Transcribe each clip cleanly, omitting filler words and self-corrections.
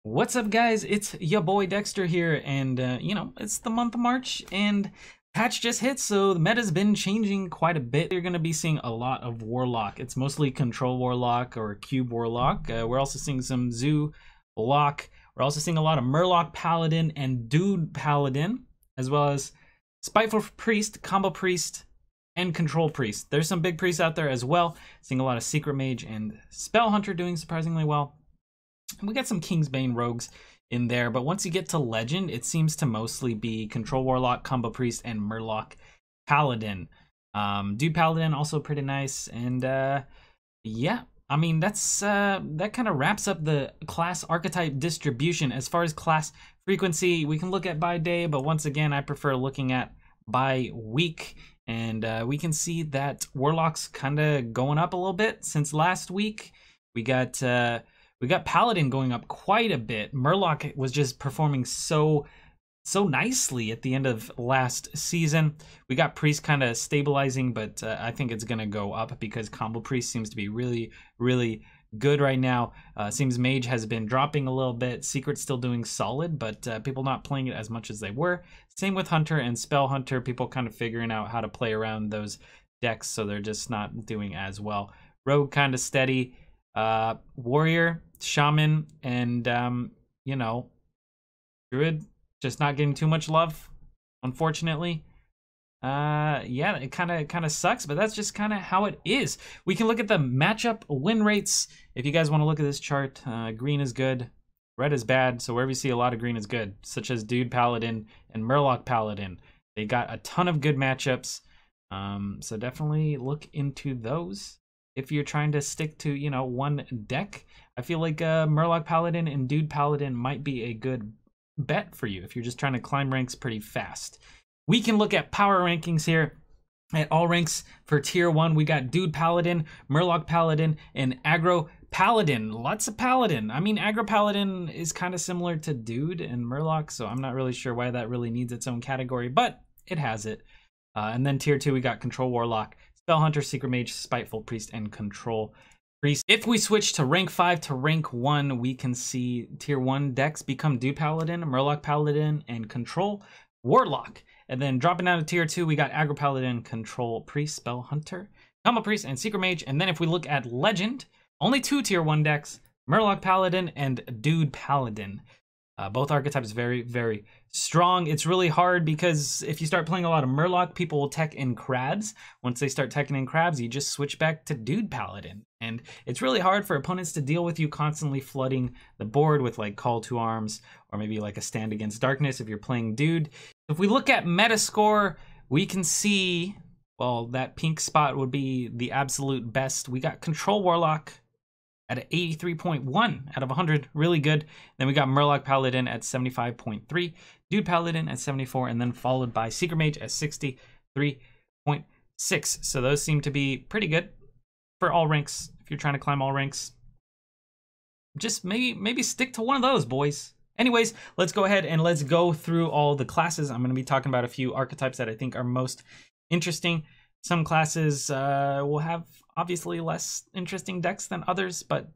What's up, guys? It's your boy Dekkster here, and it's the month of March, and patch just hit, so the meta's been changing quite a bit. You're going to be seeing a lot of Warlock. It's mostly Control Warlock or Cube Warlock. We're also seeing some Zoo Lock. We're also seeing a lot of Murloc Paladin and Dude Paladin, as well as Spiteful Priest, Combo Priest, and Control Priest. There's some big priests out there as well. Seeing a lot of Secret Mage and Spell Hunter doing surprisingly well. We got some Kingsbane rogues in there, but once you get to Legend, it seems to mostly be Control Warlock, Combo Priest, and Murloc Paladin. Dude Paladin also pretty nice, and yeah, I mean that kind of wraps up the class archetype distribution. As far as class frequency, we can look at by day, but once again, I prefer looking at by week, and we can see that Warlock's kind of going up a little bit since last week. We got Paladin going up quite a bit. Murloc was just performing so nicely at the end of last season. We got Priest kind of stabilizing, but I think it's going to go up because Combo Priest seems to be really good right now. Seems Mage has been dropping a little bit. Secret's still doing solid, but people not playing it as much as they were. Same with Hunter and Spell Hunter. People kind of figuring out how to play around those decks, so they're just not doing as well. Rogue kind of steady. Warrior, Shaman, and Druid just not getting too much love, unfortunately. Yeah, it kind of sucks, but that's just kind of how it is. We can look at the matchup win rates if you guys want to look at this chart. Green is good, red is bad, so wherever you see a lot of green is good, such as Dude Paladin and Murloc Paladin. They got a ton of good matchups, so definitely look into those. If you're trying to stick to, one deck, I feel like Murloc Paladin and Dude Paladin might be a good bet for you if you're just trying to climb ranks pretty fast. We can look at power rankings here. At all ranks for tier 1, we got Dude Paladin, Murloc Paladin, and Aggro Paladin. Lots of Paladin. I mean, Aggro Paladin is kind of similar to Dude and Murloc, so I'm not really sure why that really needs its own category, but it has it. And then tier 2, we got Control Warlock, Spell Hunter, Secret Mage, Spiteful Priest, and Control Priest. If we switch to rank 5 to rank 1, we can see tier 1 decks become Dude Paladin, Murloc Paladin, and Control Warlock. And then dropping down to tier 2, we got Aggro Paladin, Control Priest, Spell Hunter, Combo Priest, and Secret Mage. And then if we look at Legend, only 2 tier 1 decks, Murloc Paladin and Dude Paladin. Both archetypes very strong. It's really hard because if you start playing a lot of Murloc, people will tech in crabs. Once they start teching in crabs, you just switch back to Dude Paladin. And it's really hard for opponents to deal with you constantly flooding the board with like Call to Arms or maybe like a Stand Against Darkness if you're playing Dude. If we look at Metascore, we can see, well, that pink spot would be the absolute best. We got Control Warlock at an 83.1 out of 100, really good. Then we got Murloc Paladin at 75.3, Dude Paladin at 74, and then followed by Secret Mage at 63.6. So those seem to be pretty good for all ranks. If you're trying to climb all ranks, just maybe stick to one of those, boys. Anyways, let's go ahead and let's go through all the classes. I'm going to be talking about a few archetypes that I think are most interesting. Some classes will have obviously less interesting decks than others, but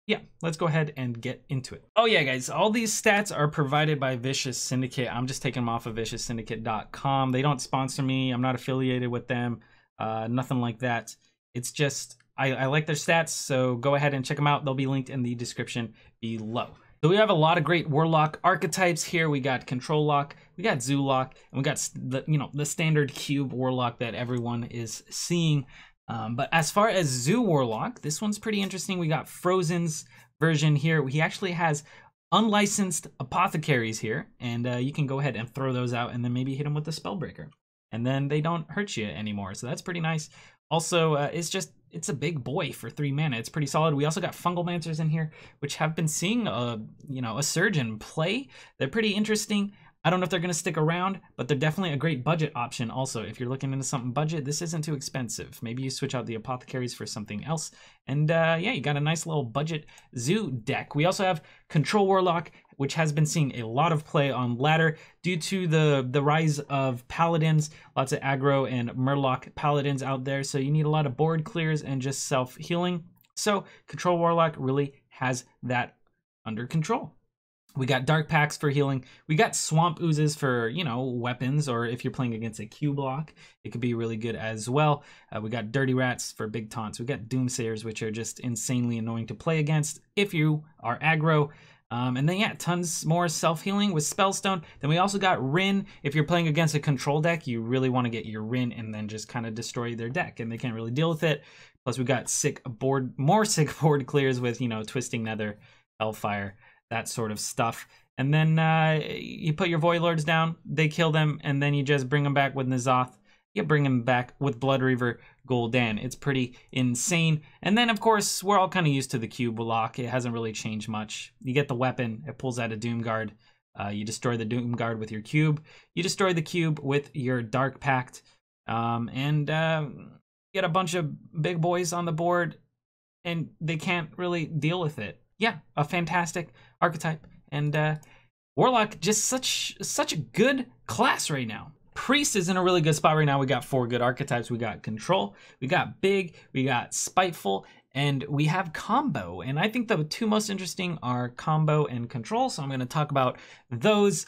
yeah, let's go ahead and get into it. Oh yeah, guys, all these stats are provided by Vicious Syndicate. I'm just taking them off of vicioussyndicate.com. They don't sponsor me. I'm not affiliated with them. Nothing like that. It's just, I like their stats, so go ahead and check them out. They'll be linked in the description below. So we have a lot of great Warlock archetypes here. We got Control Lock, we got Zoo Lock, and we got the standard cube Warlock that everyone is seeing. But as far as Zoo Warlock, this one's pretty interesting. We got Frozen's version here. He actually has unlicensed apothecaries here, and you can go ahead and throw those out and then maybe hit them with the Spellbreaker. And then they don't hurt you anymore, so that's pretty nice. Also, it's a big boy for 3 mana. It's pretty solid. We also got Fungal Mancers in here, which have been seeing a surge in play. They're pretty interesting. I don't know if they're going to stick around, but they're definitely a great budget option also. If you're looking into something budget, this isn't too expensive. Maybe you switch out the apothecaries for something else. And yeah, you got a nice little budget zoo deck. We also have Control Warlock, which has been seeing a lot of play on ladder due to the rise of paladins. Lots of aggro and Murloc paladins out there. So you need a lot of board clears and just self-healing. So Control Warlock really has that under control. We got dark packs for healing. We got swamp oozes for, you know, weapons, or if you're playing against a Q block, it could be really good as well. We got dirty rats for big taunts. We got doomsayers, which are just insanely annoying to play against if you are aggro. And then, yeah, tons more self-healing with Spellstone. Then we also got Rin. If you're playing against a control deck, you really want to get your Rin and then just kind of destroy their deck, and they can't really deal with it. Plus, we got more sick board clears with, you know, Twisting Nether, Hellfire, that sort of stuff. And then you put your Void Lords down, they kill them, and then you just bring them back with N'Zoth. You bring them back with Blood Reaver, Gul'dan. It's pretty insane. And then, of course, we're all kind of used to the Cube block. It hasn't really changed much. You get the weapon. It pulls out a Doom Guard. You destroy the Doom Guard with your Cube. You destroy the Cube with your Dark Pact. And get a bunch of big boys on the board, and they can't really deal with it. Yeah, a fantastic archetype. And Warlock, just such a good class right now. Priest is in a really good spot right now. We got 4 good archetypes. We got Control, we got Big, we got Spiteful, and we have Combo. And I think the 2 most interesting are Combo and Control, so I'm going to talk about those.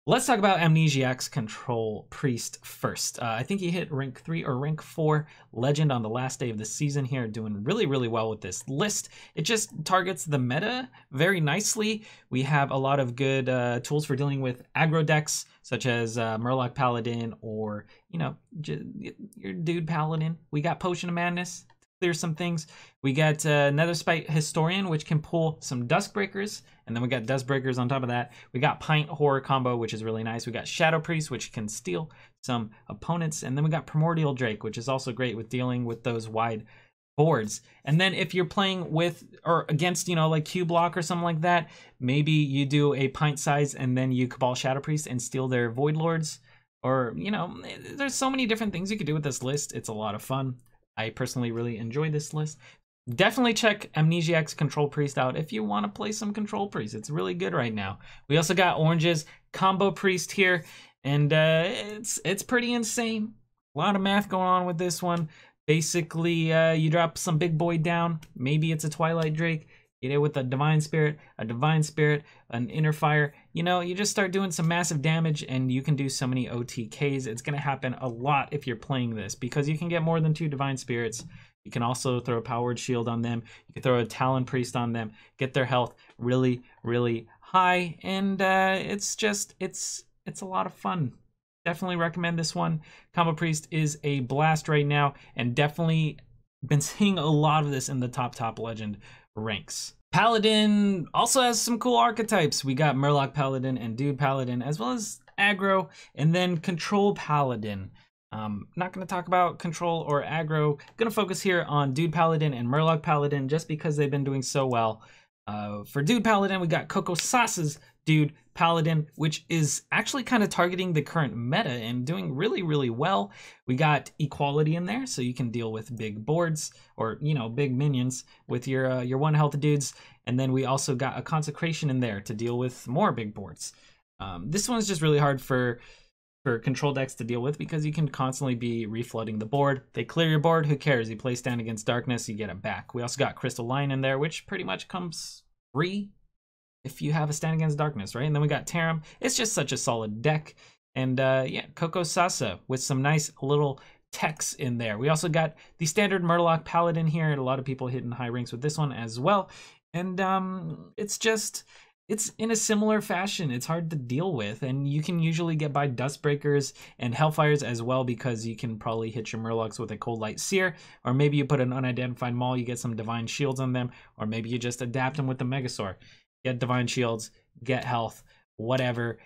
Let's talk about Amnesiac's Control Priest first. I think he hit rank 3 or rank 4 Legend on the last day of the season here, doing really, really well with this list. It just targets the meta very nicely. We have a lot of good tools for dealing with aggro decks, such as Murloc Paladin or, you know, your dude Paladin. We got Potion of Madness, clear some things. We got Netherspite Historian, which can pull some Duskbreakers, and then we got Duskbreakers on top of that. We got Pint Horror combo, which is really nice. We got Shadow Priest, which can steal some opponents, and then we got Primordial Drake, which is also great with dealing with those wide boards. And then if you're playing with or against, you know, like Q block or something like that, maybe you do a Pint size and then you Cabal Shadow Priest and steal their Void Lords, or, you know, there's so many different things you could do with this list. It's a lot of fun. I personally really enjoy this list. Definitely check Amnesiac's Control Priest out if you want to play some Control Priest. It's really good right now. We also got Orange's Combo Priest here, and it's pretty insane. A lot of math going on with this one. Basically, you drop some big boy down. Maybe it's a Twilight Drake. Get it with a Divine Spirit, an Inner Fire. You know, you just start doing some massive damage, and you can do so many OTKs. It's going to happen a lot if you're playing this, because you can get more than 2 Divine Spirits. You can also throw a Powered Shield on them. You can throw a Talon Priest on them, get their health really, really high, and it's a lot of fun. Definitely recommend this one. Combo Priest is a blast right now, and definitely been seeing a lot of this in the top Legend ranks. Paladin also has some cool archetypes. We got Murloc Paladin and Dude Paladin, as well as aggro, and then Control Paladin. Not going to talk about Control or aggro. Going to focus here on Dude Paladin and Murloc Paladin, just because they've been doing so well. For Dude Paladin, we got Coco Sasa's Dude Paladin, which is actually kind of targeting the current meta and doing really, really well. We got equality in there, so you can deal with big boards, or, you know, big minions with your 1 health dudes. And then we also got a Consecration in there to deal with more big boards. This one's just really hard for control decks to deal with, because you can constantly be reflooding the board. They clear your board, who cares? You play Stand Against Darkness, you get it back. We also got Crystal Lion in there, which pretty much comes free if you have a Stand Against Darkness, right? And then we got Tarim. It's just such a solid deck. And yeah, Coco Sasa with some nice little techs in there. We also got the standard Murloc Paladin here, and a lot of people hitting high ranks with this one as well. And it's in a similar fashion. It's hard to deal with, and you can usually get by Dustbreakers and Hellfires as well, because you can probably hit your Murlocs with a Cold Light Seer, or maybe you put an Unidentified Maul, you get some Divine Shields on them, or maybe you just adapt them with the Megasaur. Get Divine Shields, get health, whatever.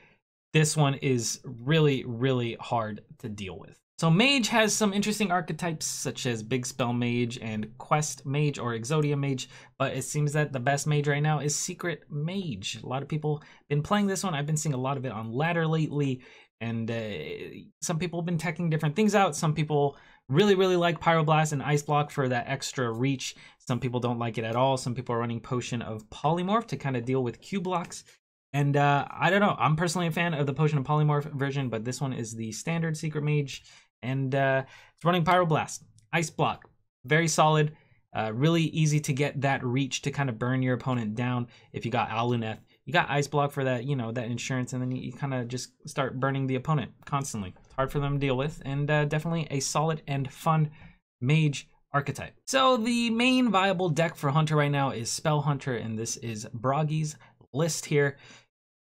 This one is really, really hard to deal with. So Mage has some interesting archetypes, such as Big Spell Mage and Quest Mage or Exodia Mage, but it seems that the best Mage right now is Secret Mage. A lot of people have been playing this one. I've been seeing a lot of it on ladder lately, and some people have been teching different things out. Some people really, really like Pyroblast and Ice Block for that extra reach. Some people don't like it at all. Some people are running Potion of Polymorph to kind of deal with Q blocks. And I don't know. I'm personally a fan of the Potion of Polymorph version, but this one is the standard Secret Mage. And it's running Pyroblast, Ice Block, very solid, really easy to get that reach to kind of burn your opponent down. If you got Aluneth, you got Ice Block for that, you know, that insurance, and then you kind of just start burning the opponent constantly. It's hard for them to deal with, and definitely a solid and fun Mage archetype. So the main viable deck for Hunter right now is Spell Hunter, and this is Bragi's list here.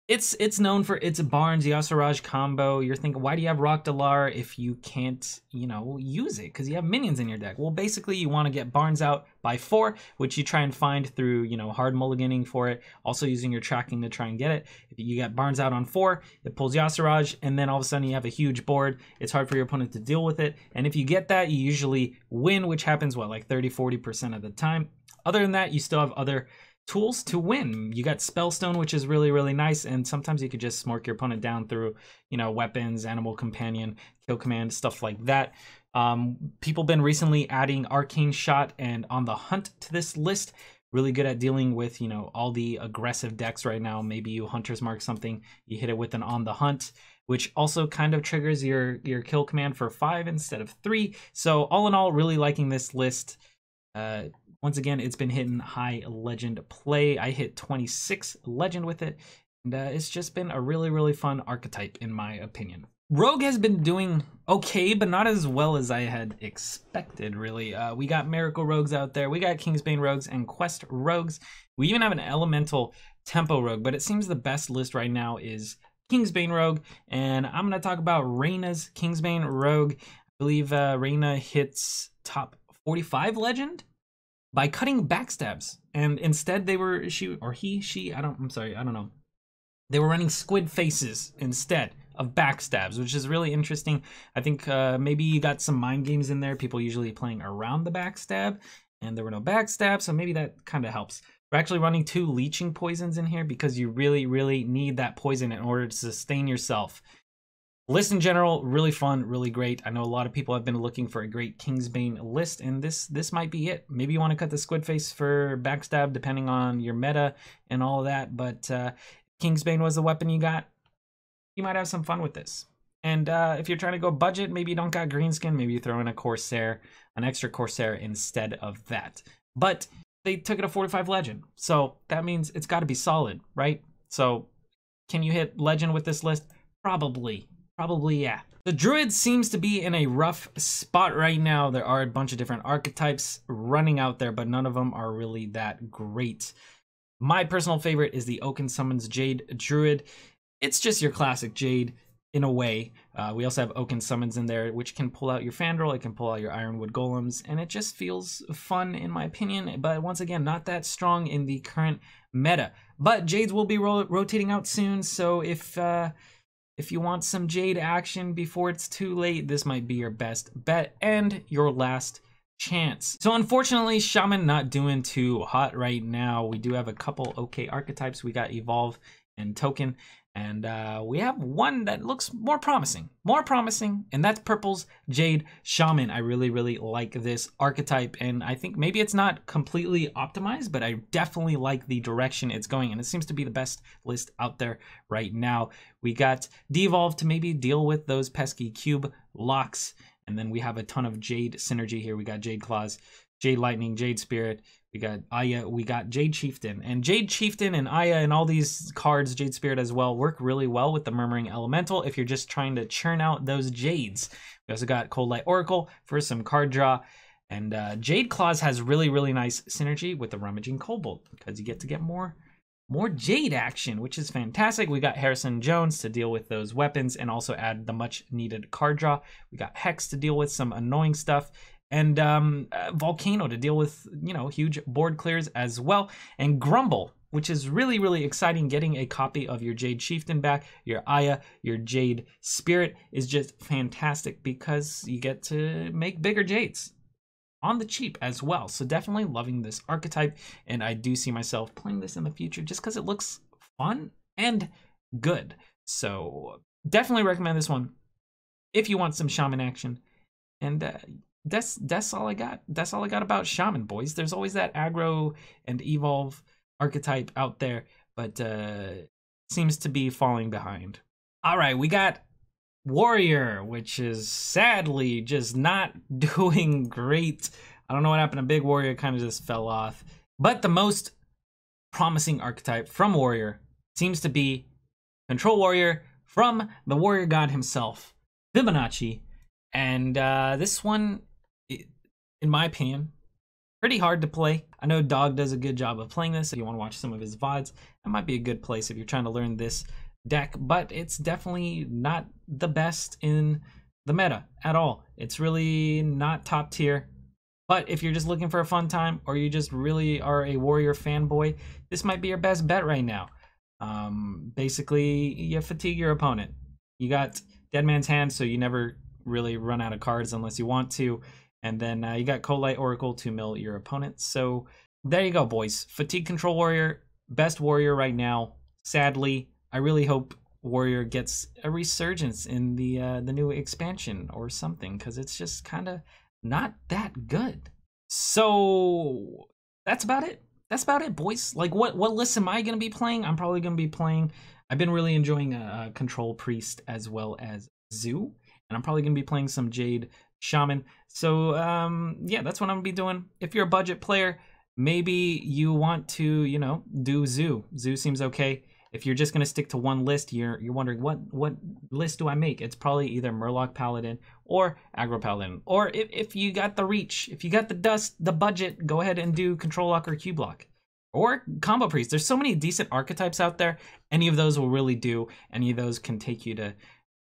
It's known for its Barnes Yasiraj combo. You're thinking, why do you have Rock Dalar if you can't, you know, use it? Because you have minions in your deck. Well, basically, you want to get Barnes out by 4, which you try and find through, you know, hard mulliganing for it. Also using your tracking to try and get it. If you get Barnes out on 4, it pulls Yasiraj, and then all of a sudden you have a huge board. It's hard for your opponent to deal with it. And if you get that, you usually win, which happens, what, like 30-40% of the time. Other than that, you still have other tools to win. You got Spellstone, which is really, really nice, and sometimes you could just smork your opponent down through, you know, weapons, Animal Companion, Kill Command, stuff like that. People been recently adding Arcane Shot and On the Hunt to this list. Really good at dealing with, you know, all the aggressive decks right now. Maybe you Hunter's Mark something, you hit it with an On the Hunt, which also kind of triggers your Kill Command for 5 instead of 3. So all in all, really liking this list. Once again, it's been hitting high legend play. I hit 26 legend with it, and it's just been a really, really fun archetype in my opinion. Rogue has been doing okay, but not as well as I had expected, really. We got Miracle Rogues out there, we got Kingsbane Rogues and Quest Rogues. We even have an Elemental Tempo Rogue, but it seems the best list right now is Kingsbane Rogue, and I'm going to talk about Reyna's Kingsbane Rogue. I believe Reyna hits top 45 legend by cutting backstabs, and instead they were I don't know. They were running squid faces instead of backstabs, which is really interesting. I think maybe you got some mind games in there. People usually playing around the backstab, and there were no backstabs, so maybe that kind of helps. We're actually running 2 leeching poisons in here because you really, really need that poison in order to sustain yourself. List in general, really fun, really great. I know a lot of people have been looking for a great Kingsbane list, and this might be it. Maybe you want to cut the squid face for backstab, depending on your meta and all of that, but Kingsbane was the weapon you got. You might have some fun with this. And if you're trying to go budget, maybe you don't got Greenskin, maybe you throw in a Corsair, an extra Corsair instead of that. But they took it to 45 legend, so that means it's got to be solid, right? So can you hit legend with this list? Probably, yeah. The Druid seems to be in a rough spot right now. There are a bunch of different archetypes running out there, but none of them are really that great. My personal favorite is the Oaken Summons Jade Druid. It's just your classic Jade in a way. We also have Oaken Summons in there, which can pull out your Fandral, it can pull out your Ironwood Golems, and it just feels fun in my opinion, but once again, not that strong in the current meta. But Jades will be rotating out soon, so if you want some Jade action before it's too late, this might be your best bet and your last chance. So unfortunately, Shaman not doing too hot right now. We do have a couple okay archetypes. We got Evolve and Token, and we have one that looks more promising, and that's Purple's Jade Shaman. I really, really like this archetype, and I think maybe it's not completely optimized, but I definitely like the direction it's going, and it seems to be the best list out there right now. We got Devolve to maybe deal with those pesky cube locks, and then we have a ton of Jade synergy here. We got Jade Claws, Jade Lightning, Jade Spirit, we got Aya, we got Jade Chieftain. And Jade Chieftain and Aya and all these cards, Jade Spirit as well, work really well with the Murmuring Elemental if you're just trying to churn out those Jades. We also got Cold Light Oracle for some card draw. And Jade Claws has really, really nice synergy with the Rummaging Kobold because you get to get more Jade action, which is fantastic. We got Harrison Jones to deal with those weapons and also add the much needed card draw. We got Hex to deal with some annoying stuff, and Volcano to deal with, you know, huge board clears as well, and Grumble, which is really, really exciting. Getting a copy of your Jade Chieftain back, your Aya, your Jade Spirit is just fantastic because you get to make bigger Jades on the cheap as well. So definitely loving this archetype, and I do see myself playing this in the future just because it looks fun and good. So definitely recommend this one if you want some Shaman action. And that's all I got. That's all I got about Shaman, boys. There's always that aggro and evolve archetype out there, but seems to be falling behind. All right, we got Warrior, which is sadly just not doing great. I don't know what happened to Big Warrior, kind of just fell off. But the most promising archetype from Warrior seems to be Control Warrior from the warrior god himself, Fibonacci. And this one, in my opinion, pretty hard to play. I know Dog does a good job of playing this. If you want to watch some of his VODs, that might be a good place if you're trying to learn this deck, but it's definitely not the best in the meta at all. It's really not top tier. But if you're just looking for a fun time, or you just really are a warrior fanboy, this might be your best bet right now. Basically, you fatigue your opponent. You got Dead Man's Hand, so you never really run out of cards unless you want to. And then you got Coldlight Oracle to mill your opponent. So there you go, boys. Fatigue Control Warrior, best warrior right now. Sadly, I really hope Warrior gets a resurgence in the new expansion or something, because it's just kind of not that good. So that's about it. That's about it, boys. Like, what list am I gonna be playing? I'm probably gonna be playing. I've been really enjoying Control Priest as well as Zoo, and I'm probably gonna be playing some Jade Shaman. So yeah, that's what I'm gonna be doing. If you're a budget player, maybe you want to, you know, do Zoo. Zoo seems okay. If you're just gonna stick to one list, you're wondering what list do I make? It's probably either Murloc Paladin or Aggro Paladin. Or if you got the reach, if you got the budget, go ahead and do Control Lock or Cube Lock. Or Combo Priest. There's so many decent archetypes out there. Any of those will really do. Any of those can take you to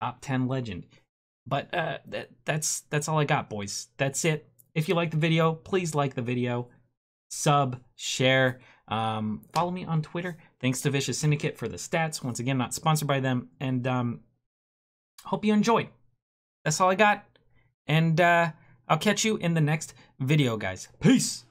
top 10 legend. But that's all I got, boys. That's it. If you like the video, please like the video, sub, share, follow me on Twitter. Thanks to Vicious Syndicate for the stats. Once again, not sponsored by them. And hope you enjoyed. That's all I got. And I'll catch you in the next video, guys. Peace.